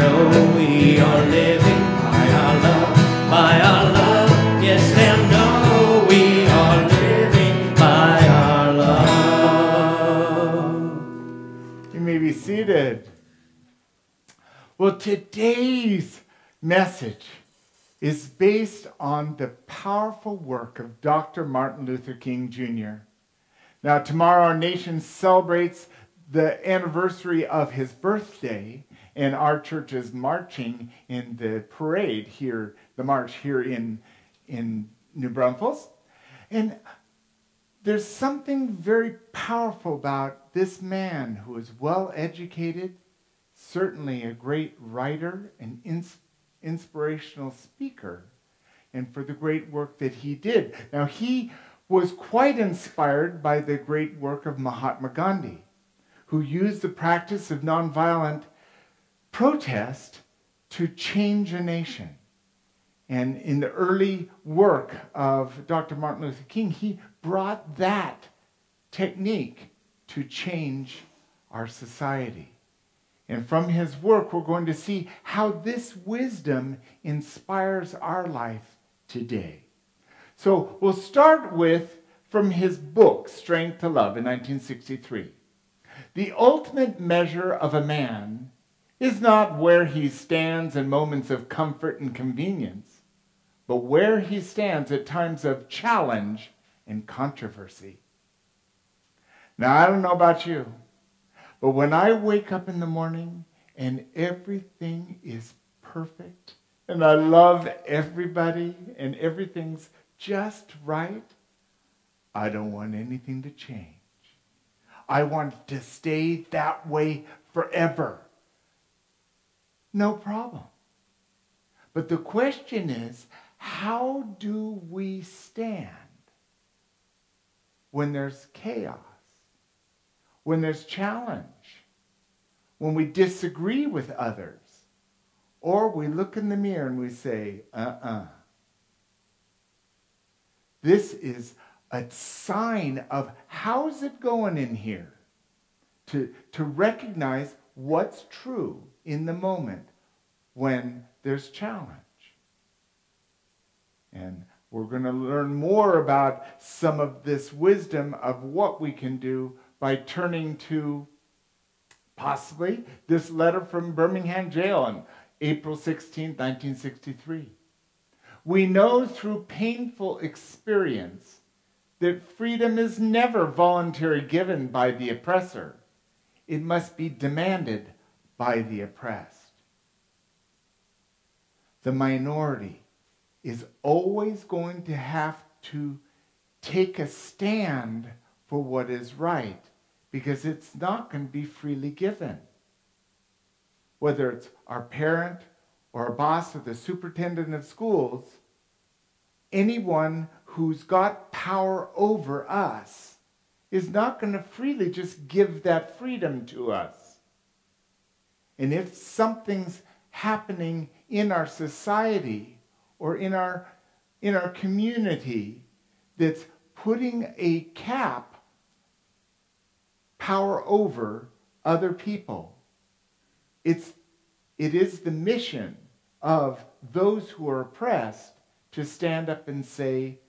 know we are living by our love, by our love. Yes, they'll know we are living by our love. You may be seated. Well, today's message is based on the powerful work of Dr. Martin Luther King Jr. Now, tomorrow our nation celebrates the anniversary of his birthday, and our church is marching in the parade here, the march here in New Braunfels. And there's something very powerful about this man who is well educated, certainly a great writer and inspirational speaker, and for the great work that he did. Now, he was quite inspired by the great work of Mahatma Gandhi, who used the practice of nonviolent protest to change a nation. And in the early work of Dr. Martin Luther King, he brought that technique to change our society. And from his work, we're going to see how this wisdom inspires our life today. So we'll start with, from his book, Strength to Love, in 1963. The ultimate measure of a man is not where he stands in moments of comfort and convenience, but where he stands at times of challenge and controversy. Now, I don't know about you, but when I wake up in the morning and everything is perfect, and I love everybody, and everything's just right, I don't want anything to change. I want to stay that way forever. No problem. But the question is, how do we stand when there's chaos, when there's challenge, when we disagree with others, or we look in the mirror and we say, This is a sign of how's it going in here, to recognize what's true in the moment when there's challenge. And we're going to learn more about some of this wisdom of what we can do by turning to possibly this letter from Birmingham jail on April 16, 1963. We know through painful experience that freedom is never voluntarily given by the oppressor. It must be demanded by the oppressed. The minority is always going to have to take a stand for what is right, because it's not going to be freely given. Whether it's our parent or our boss or the superintendent of schools, anyone who's got power over us is not going to freely just give that freedom to us. And if something's happening in our society or in our community that's putting a power over other people, it is the mission of those who are oppressed to stand up and say,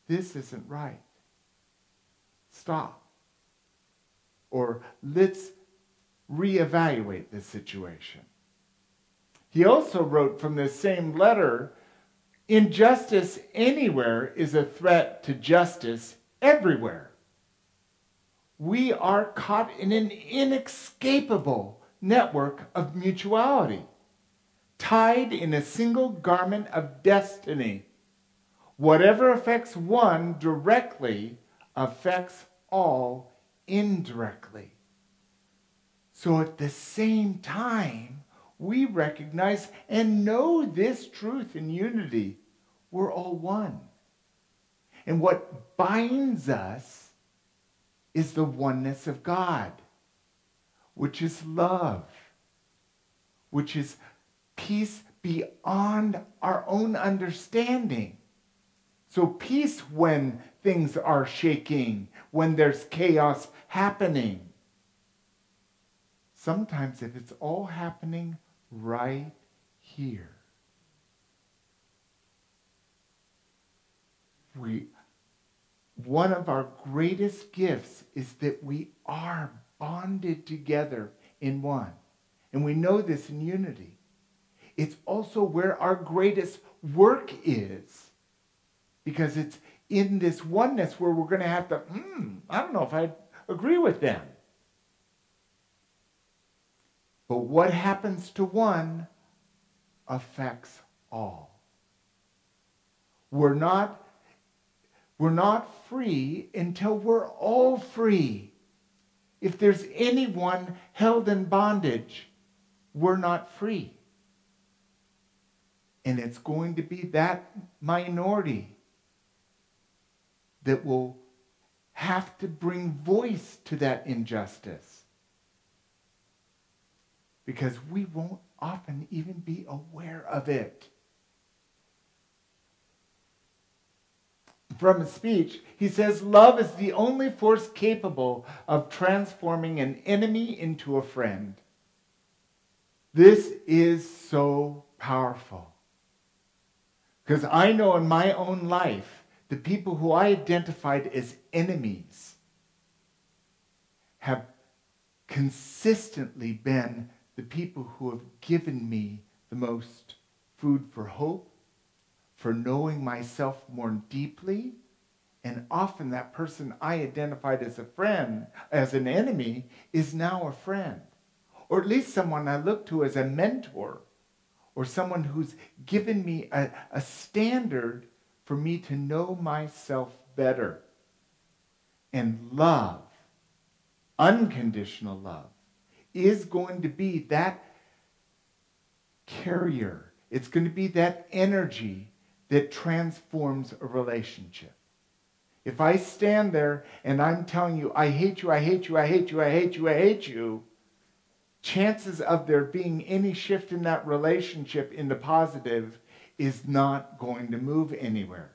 this isn't right. Stop. Or let's reevaluate this situation. He also wrote from this same letter, injustice anywhere is a threat to justice everywhere. We are caught in an inescapable network of mutuality, tied in a single garment of destiny. Whatever affects one directly affects all indirectly. So at the same time, we recognize and know this truth in unity. We're all one. And what binds us is the oneness of God, which is love, which is peace beyond our own understanding. So peace when things are shaking, when there's chaos happening. Sometimes if it's all happening right here. One of our greatest gifts is that we are bonded together in one. And we know this in unity. It's also where our greatest work is. Because it's in this oneness where we're going to have to, I don't know if I agree with them. But what happens to one affects all. We're not free until we're all free. If there's anyone held in bondage, we're not free. And it's going to be that minority that will have to bring voice to that injustice. Because we won't often even be aware of it. From his speech, he says, love is the only force capable of transforming an enemy into a friend. This is so powerful. Because I know in my own life, the people who I identified as enemies have consistently been the people who have given me the most food for hope, for knowing myself more deeply, and often that person I identified as a friend, as an enemy, is now a friend. Or at least someone I look to as a mentor, or someone who's given me a standard for me to know myself better. And love, unconditional love, is going to be that carrier. It's going to be that energy that transforms a relationship. If I stand there and I'm telling you, I hate you, I hate you, I hate you, I hate you, I hate you, chances of there being any shift in that relationship in the positive is not going to move anywhere.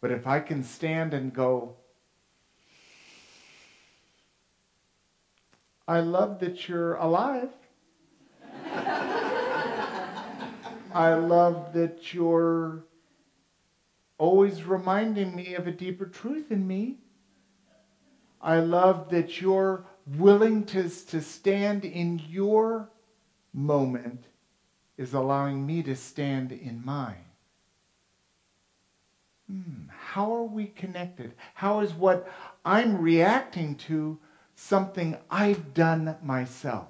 But if I can stand and go, I love that you're alive. I love that you're always reminding me of a deeper truth in me. I love that you're willing to stand in your moment is allowing me to stand in mine. How are we connected? How is what I'm reacting to something I've done myself?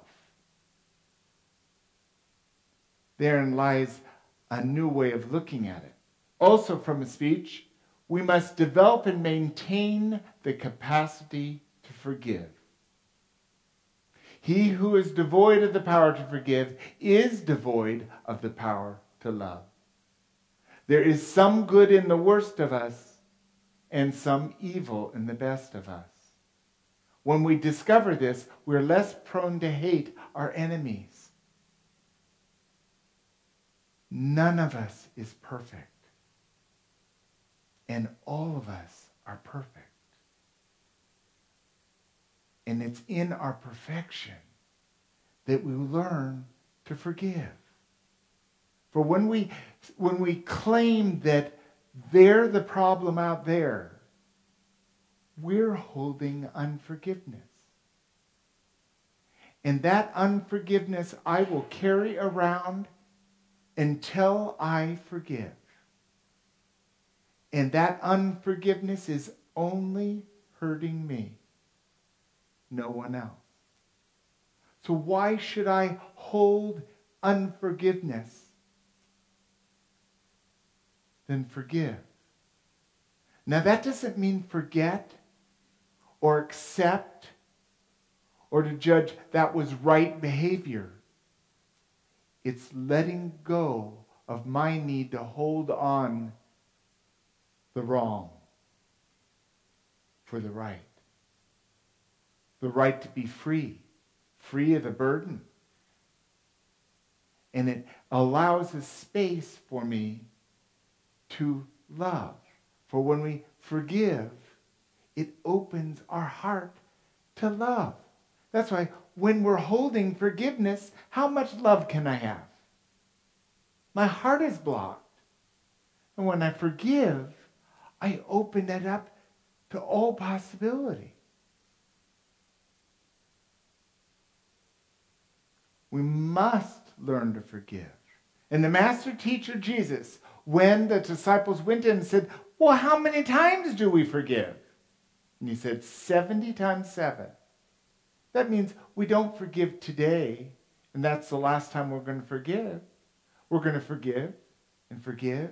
Therein lies a new way of looking at it. Also from his speech, we must develop and maintain the capacity to forgive. He who is devoid of the power to forgive is devoid of the power to love. There is some good in the worst of us and some evil in the best of us. When we discover this, we're less prone to hate our enemies. None of us is perfect. And all of us are perfect. And it's in our perfection that we learn to forgive. For when we claim that they're the problem out there, we're holding unforgiveness. And that unforgiveness I will carry around until I forgive. And that unforgiveness is only hurting me, no one else. So why should I hold unforgiveness? Then forgive. Now that doesn't mean forget or accept or to judge that was right behavior. It's letting go of my need to hold on the wrong for the right. The right to be free, free of the burden. And it allows a space for me to love. For when we forgive, it opens our heart to love. That's why when we're holding forgiveness, how much love can I have? My heart is blocked. And when I forgive, I open it up to all possibility. We must learn to forgive. And the master teacher Jesus, when the disciples went in and said, well, how many times do we forgive? And he said, 70 times 7. That means we don't forgive today, and that's the last time we're going to forgive. We're going to forgive and forgive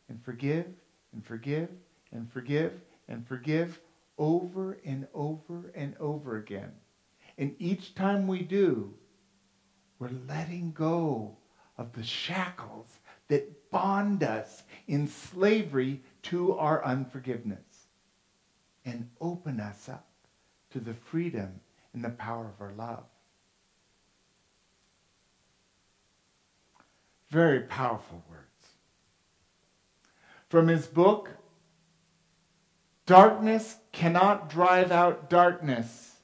and forgive and forgive and forgive and forgive over and over and over again. And each time we do, we're letting go of the shackles that bond us in slavery to our unforgiveness and open us up to the freedom and the power of our love. Very powerful words. From his book, Darkness Cannot Drive Out Darkness.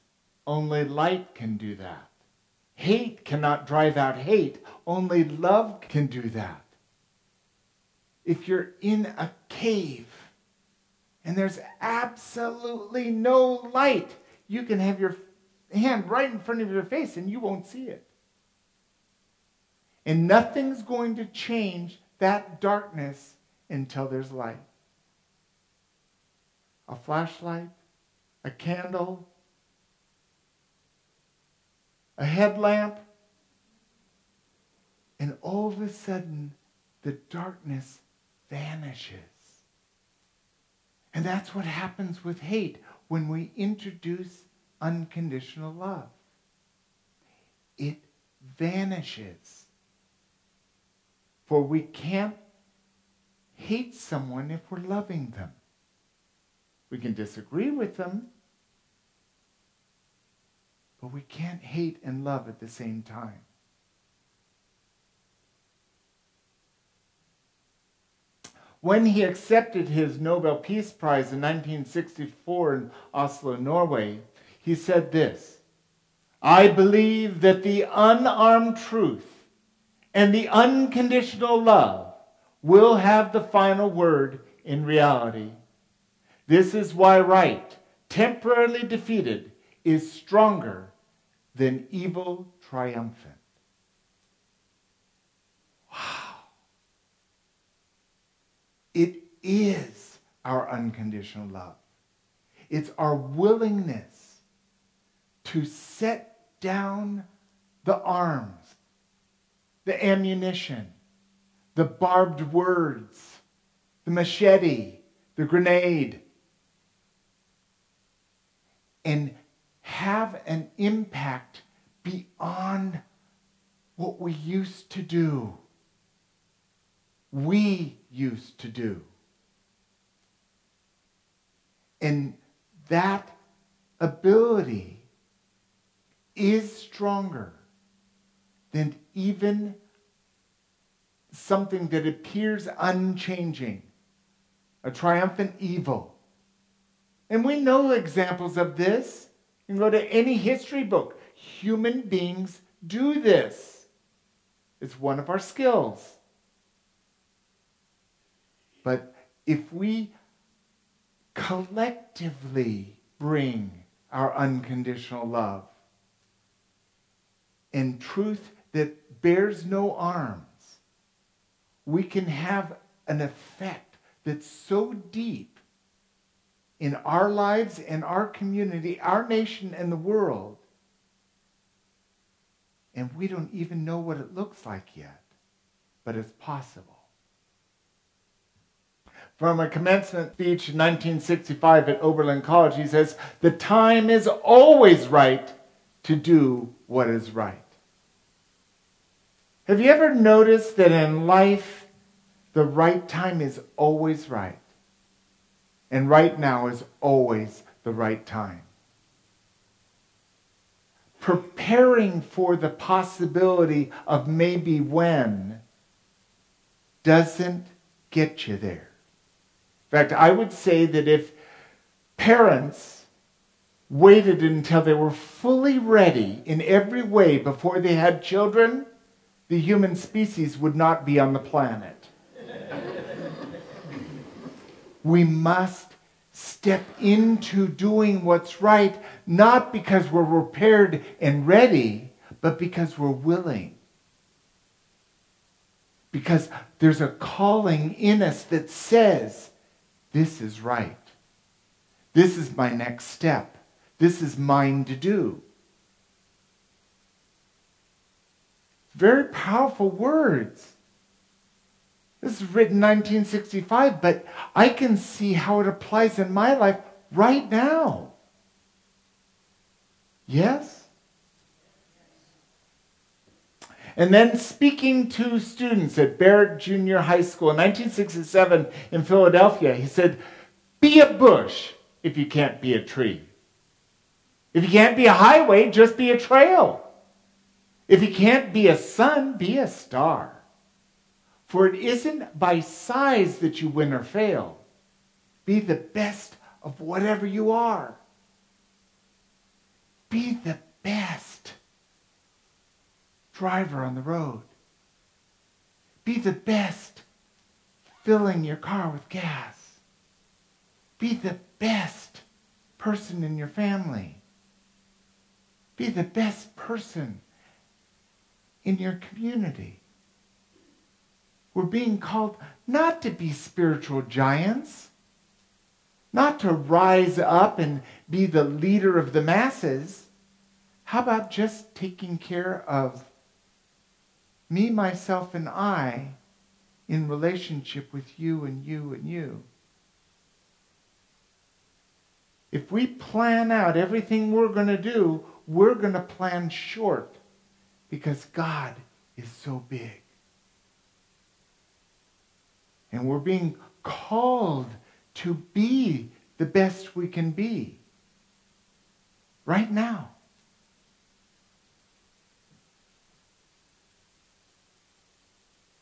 Only light can do that. Hate cannot drive out hate. Only love can do that. If you're in a cave and there's absolutely no light, you can have your hand right in front of your face and you won't see it. And nothing's going to change that darkness until there's light. A flashlight, a candle, a headlamp, and all of a sudden the darkness vanishes. And that's what happens with hate when we introduce unconditional love. It vanishes. For we can't hate someone if we're loving them. We can disagree with them, but we can't hate and love at the same time. When he accepted his Nobel Peace Prize in 1964 in Oslo, Norway, he said this: I believe that the unarmed truth and the unconditional love will have the final word in reality. This is why right, temporarily defeated, is stronger than evil triumphant. Wow. It is our unconditional love. It's our willingness to set down the arms, the ammunition, the barbed words, the machete, the grenade, and have an impact beyond what we used to do. We used to do. And that ability is stronger than even something that appears unchanging, a triumphant evil. And we know examples of this. You can go to any history book. Human beings do this. It's one of our skills. But if we collectively bring our unconditional love and truth that bears no arms, we can have an effect that's so deep in our lives and our community, our nation and the world, and we don't even know what it looks like yet, but it's possible. From a commencement speech in 1965 at Oberlin College, he says, "The time is always right to do what is right." Have you ever noticed that in life, the right time is always right? And right now is always the right time. Preparing for the possibility of maybe when doesn't get you there. In fact, I would say that if parents waited until they were fully ready in every way before they had children, the human species would not be on the planet. We must step into doing what's right, not because we're prepared and ready, but because we're willing. Because there's a calling in us that says, this is right. This is my next step. This is mine to do. Very powerful words. This is written in 1965, but I can see how it applies in my life right now. Yes? And then speaking to students at Barrett Junior High School in 1967 in Philadelphia, he said, be a bush if you can't be a tree. If you can't be a highway, just be a trail. If you can't be a sun, be a star. For it isn't by size that you win or fail. Be the best of whatever you are. Be the best driver on the road. Be the best filling your car with gas. Be the best person in your family. Be the best person in your community. We're being called not to be spiritual giants, not to rise up and be the leader of the masses. How about just taking care of me, myself, and I in relationship with you and you and you? If we plan out everything we're going to do, we're going to plan short because God is so big. And we're being called to be the best we can be right now.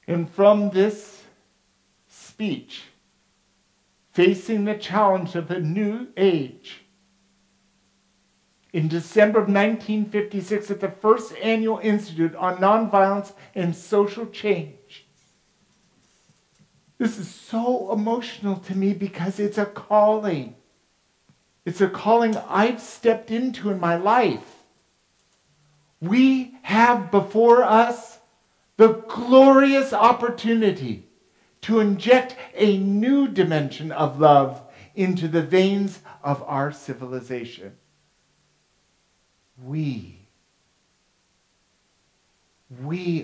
And from this speech, facing the challenge of a new age, in December of 1956 at the first annual Institute on Nonviolence and Social Change, this is so emotional to me because it's a calling. It's a calling I've stepped into in my life. We have before us the glorious opportunity to inject a new dimension of love into the veins of our civilization. We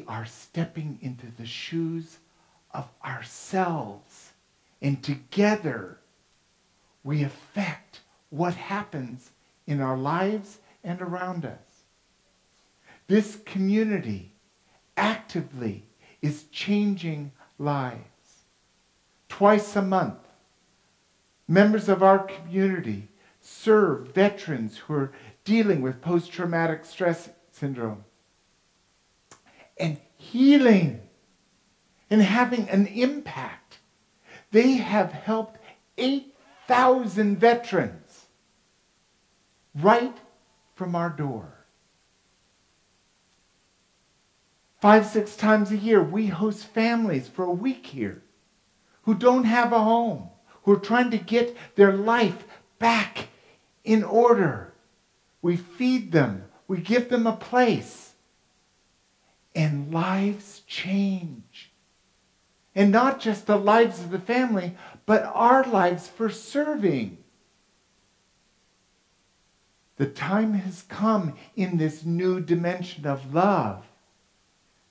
are stepping into the shoes of ourselves, and together we affect what happens in our lives and around us. This community actively is changing lives. Twice a month, members of our community serve veterans who are dealing with post-traumatic stress syndrome and healing and having an impact. They have helped 8,000 veterans right from our door. 5-6 times a year, we host families for a week here who don't have a home, who are trying to get their life back in order. We feed them. We give them a place. And lives change. And not just the lives of the family, but our lives for serving. The time has come in this new dimension of love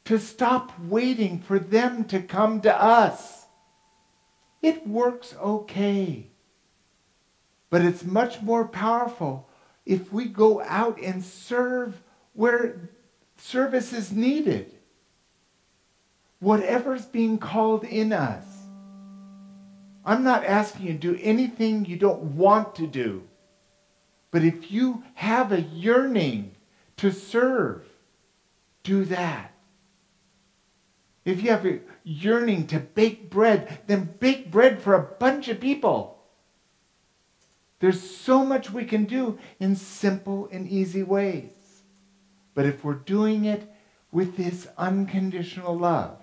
to stop waiting for them to come to us. It works okay. But it's much more powerful if we go out and serve where service is needed. Whatever's being called in us. I'm not asking you to do anything you don't want to do. But if you have a yearning to serve, do that. If you have a yearning to bake bread, then bake bread for a bunch of people. There's so much we can do in simple and easy ways. But if we're doing it with this unconditional love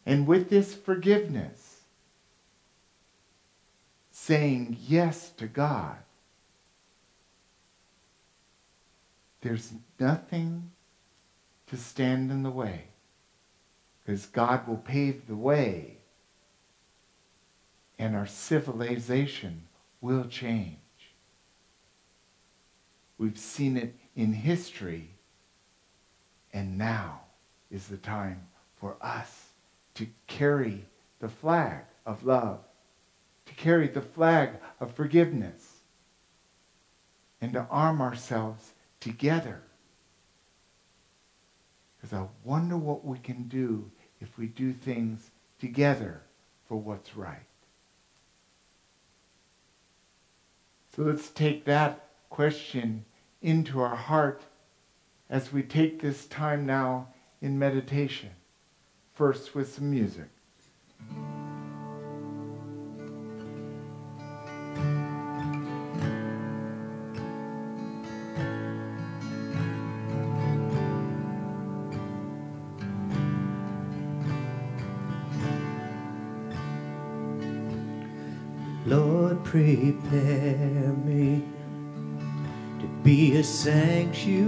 and with this forgiveness, saying yes to God, there's nothing to stand in the way, because God will pave the way and our civilization will change. We've seen it in history, and now is the time for us to carry the flag of love, to carry the flag of forgiveness, and to arm ourselves together. Because I wonder what we can do if we do things together for what's right. So let's take that question into our heart as we take this time now in meditation. First with some music. Lord, prepare me to be a sanctuary,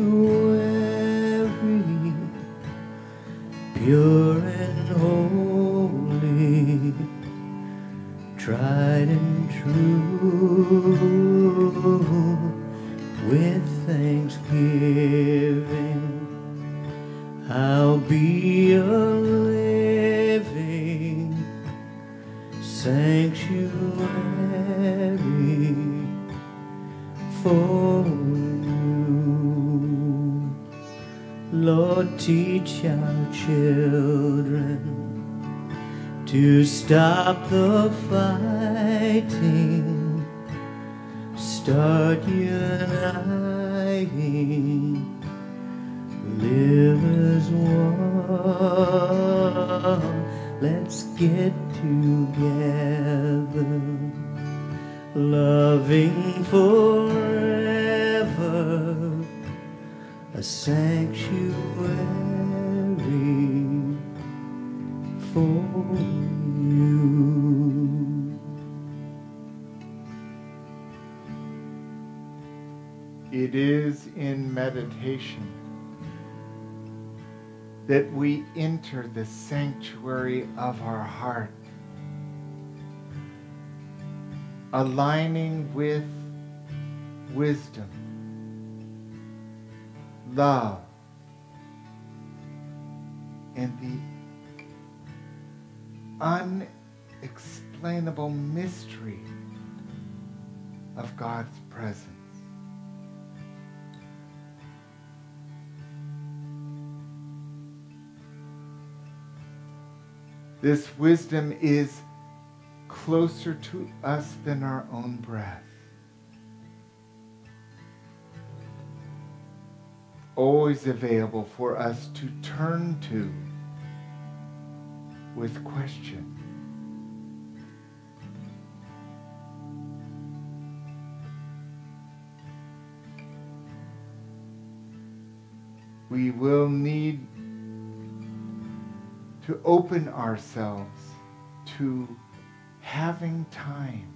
pure and holy, tried and true, with thanksgiving. I'll be a living sanctuary for you. Lord, teach our children to stop the fighting, start uniting, live as one. Let's get together, loving forever, a sanctuary for you. It is in meditation that we enter the sanctuary of our heart, aligning with wisdom, love, and the unexplainable mystery of God's presence. This wisdom is closer to us than our own breath. Always available for us to turn to with question. We will need to open ourselves to having time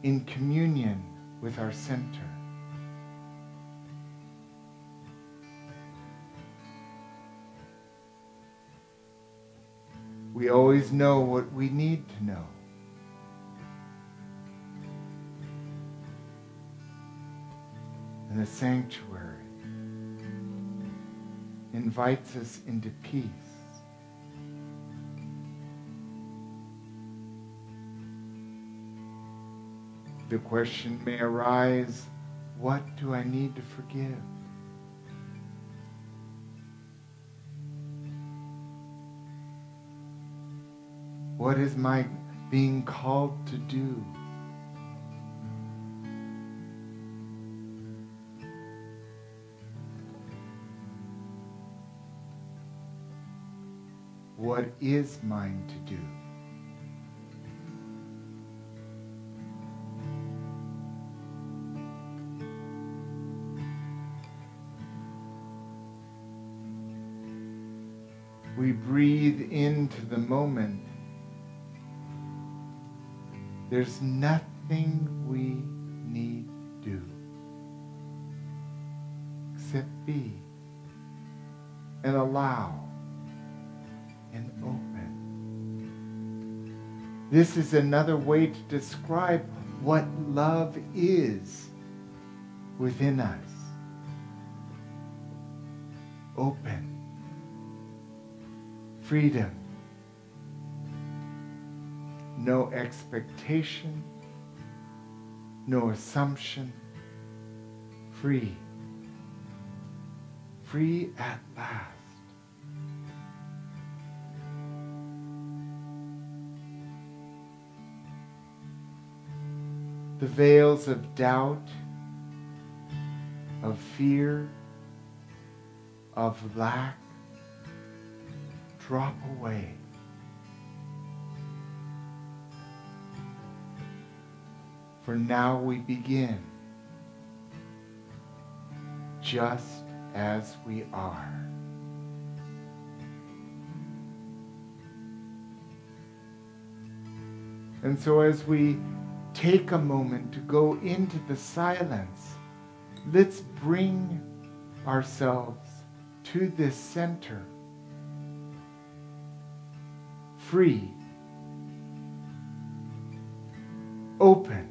in communion with our center. We always know what we need to know. And the sanctuary invites us into peace. The question may arise, what do I need to forgive? What is my being called to do? What is mine to do? we breathe into the moment, there's nothing we need do except be and allow and open. This is another way to describe what love is within us. Open. Freedom. No expectation. No assumption. Free. Free at last. The veils of doubt, of fear, of lack drop away. For now we begin just as we are. And so as we take a moment to go into the silence, let's bring ourselves to this center, free, open,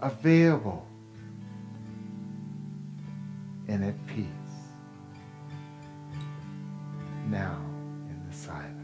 available, and at peace. Now in the silence.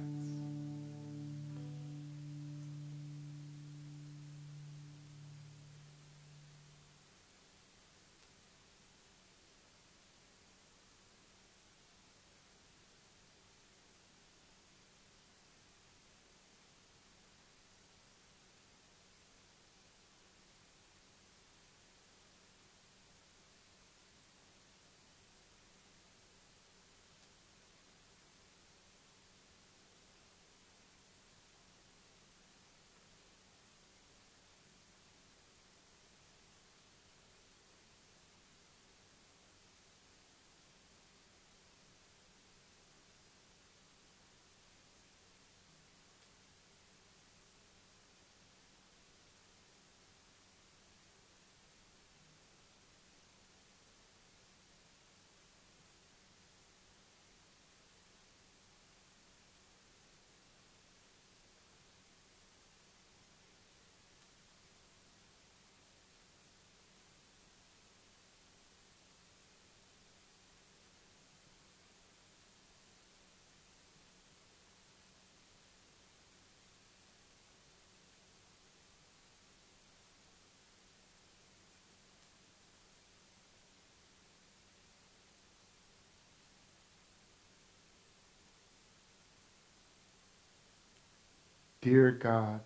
Dear God,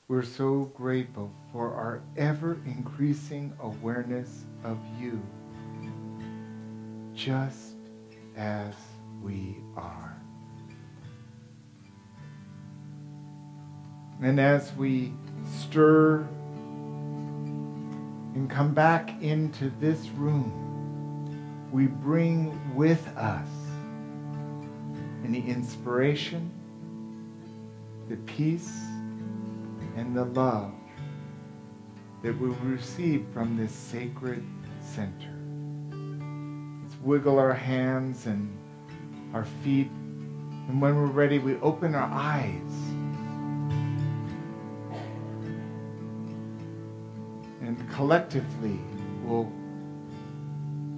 we're so grateful for our ever-increasing awareness of you, just as we are. And as we stir and come back into this room, we bring with us any inspiration, the peace, and the love that we receive from this sacred center. Let's wiggle our hands and our feet, and when we're ready, we open our eyes. And collectively, we'll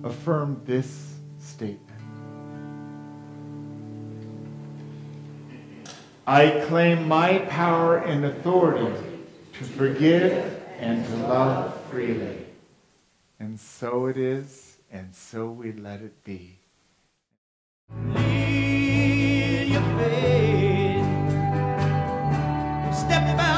affirm this statement. I claim my power and authority to forgive and to love freely. And so it is, and so we let it be. Lead your faith, step back.